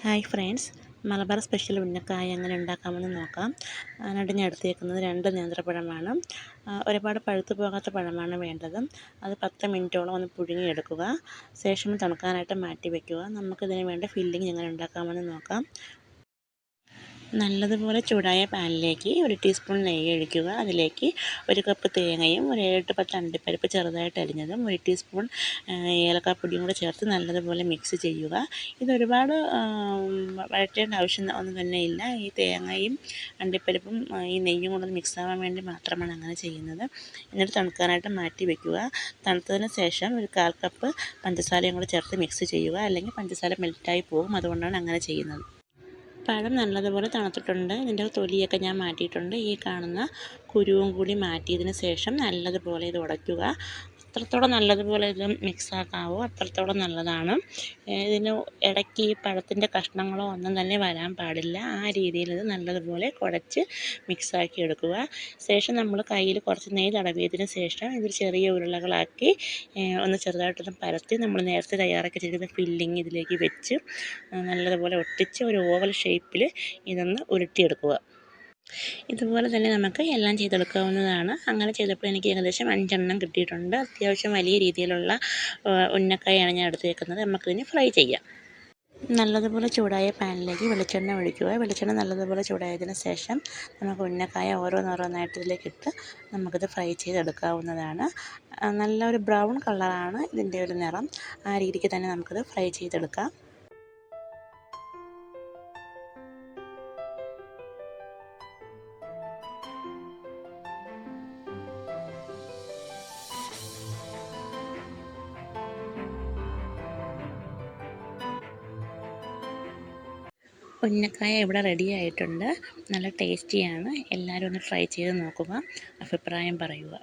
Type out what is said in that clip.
Hi friends, Malabar special ഉന്നക്കായ എങ്ങനെ ഉണ്ടാക്കാമെന്ന് നോക്കാം. അതിനായിട്ട് ഞാൻ എടുത്തേക്കുന്നത് 2 നേന്ത്രപ്പഴമാണ്. ഒരുപാട് പഴുത്തു പോകാത്ത പഴമാണ് വേണ്ടത്. അത് 10 മിനിറ്റോളം ഒന്ന് പുഴുങ്ങിയെടുക്കുക. ശേഷം തണുക്കാനായിട്ട് മാറ്റി വയ്ക്കുക. നമുക്കിതിന് വേണ്ട ഫില്ലിംഗ് എങ്ങനെ ഉണ്ടാക്കാമെന്ന് നോക്കാം. നല്ലതുപോലെ ചൂടായ പാനിലേക്ക് 1 ടീസ്പൂൺ നെയ്യ് ഒഴിക്കുക. അതിലേക്ക് 1 കപ്പ് തേങ്ങയും ഒരു 7-10 അണ്ടിപ്പരിപ്പ് ചെറുതായിട്ട് അരിഞ്ഞതും 1 ടീസ്പൂൺ ഏലക്കാപ്പൊടിയും കൂടെ ചേർത്ത് നല്ലതുപോലെ മിക്സ് ചെയ്യുക. ഇതൊരുപാട് വഴറ്റേണ്ട ആവശ്യം ഒന്നും തന്നെ ഇല്ല. ഈ തേങ്ങയും അണ്ടിപ്പരിപ്പും ഈ നെയ്യും കൂടെ മിക്സ് ആവാൻ വേണ്ടി മാത്രമാണ് അങ്ങനെ ചെയ്യുന്നത്. എന്നിട്ട് തണുക്കാനായിട്ട് മാറ്റി വയ്ക്കുക. തണുത്തതിന് ശേഷം ഒരു 1/4 കപ്പ് പഞ്ചസാരയും കൂടെ ചേർത്ത് മിക്സ് ചെയ്യുക. അല്ലെങ്കിൽ പഞ്ചസാര മെൽറ്റായി പോകും. അതുകൊണ്ടാണ് അങ്ങനെ ചെയ്യുന്നത്. പഴം നല്ലതുപോലെ തണുത്തിട്ടുണ്ട്. ഇതിൻ്റെ തൊലിയൊക്കെ ഞാൻ മാറ്റിയിട്ടുണ്ട്. ഈ കാണുന്ന കുരുവും കൂടി മാറ്റിയതിന് ശേഷം നല്ലതുപോലെ ഇത് ഉടയ്ക്കുക. എത്രത്തോളം നല്ലതുപോലെ ഇത് മിക്സാക്കാവോ അത്രത്തോളം നല്ലതാണ്. ഇതിന് ഇടയ്ക്ക് ഈ പഴത്തിൻ്റെ കഷ്ണങ്ങളോ ഒന്നും തന്നെ വരാൻ പാടില്ല. ആ രീതിയിൽ ഇത് നല്ലതുപോലെ കുഴച്ച് മിക്സാക്കി എടുക്കുക. ശേഷം നമ്മൾ കയ്യിൽ കുറച്ച് നെയ്യ് തടവിയതിന് ശേഷം ഇത് ചെറിയ ഉരുളകളാക്കി ഒന്ന് ചെറുതായിട്ടൊന്ന് പരത്തി നമ്മൾ നേരത്തെ തയ്യാറാക്കി വെച്ചിരിക്കുന്ന ഫില്ലിങ് ഇതിലേക്ക് വെച്ച് നല്ലതുപോലെ ഒട്ടിച്ച് ഒരു ഓവൽ ഷേപ്പിൽ ഇതൊന്ന് ഉരുട്ടിയെടുക്കുക. ഇതുപോലെ തന്നെ നമുക്ക് എല്ലാം ചെയ്തെടുക്കാവുന്നതാണ്. അങ്ങനെ ചെയ്തപ്പോൾ എനിക്ക് ഏകദേശം 5 എണ്ണം കിട്ടിയിട്ടുണ്ട്. അത്യാവശ്യം വലിയ രീതിയിലുള്ള ഉന്നക്കായാണ് ഞാൻ എടുത്തേക്കുന്നത്. നമുക്കിതിന് ഫ്രൈ ചെയ്യാം. നല്ലതുപോലെ ചൂടായ പാനിലേക്ക് വെളിച്ചെണ്ണ ഒഴിക്കുക. വെളിച്ചെണ്ണ നല്ലതുപോലെ ചൂടായതിന് ശേഷം നമുക്ക് ഉന്നക്കായ ഓരോന്നോരോന്നായിട്ട് ഇതിലേക്കിട്ട് നമുക്കിത് ഫ്രൈ ചെയ്തെടുക്കാവുന്നതാണ്. നല്ലൊരു ബ്രൗൺ കളറാണ് ഇതിൻ്റെ ഒരു നിറം. ആ രീതിക്ക് തന്നെ നമുക്കിത് ഫ്രൈ ചെയ്തെടുക്കാം. ഉന്നക്കായ ഇവിടെ റെഡി ആയിട്ടുണ്ട്. നല്ല ടേസ്റ്റിയാണ്. എല്ലാവരും ഒന്ന് ട്രൈ ചെയ്ത് നോക്കുക. അഭിപ്രായം പറയുക.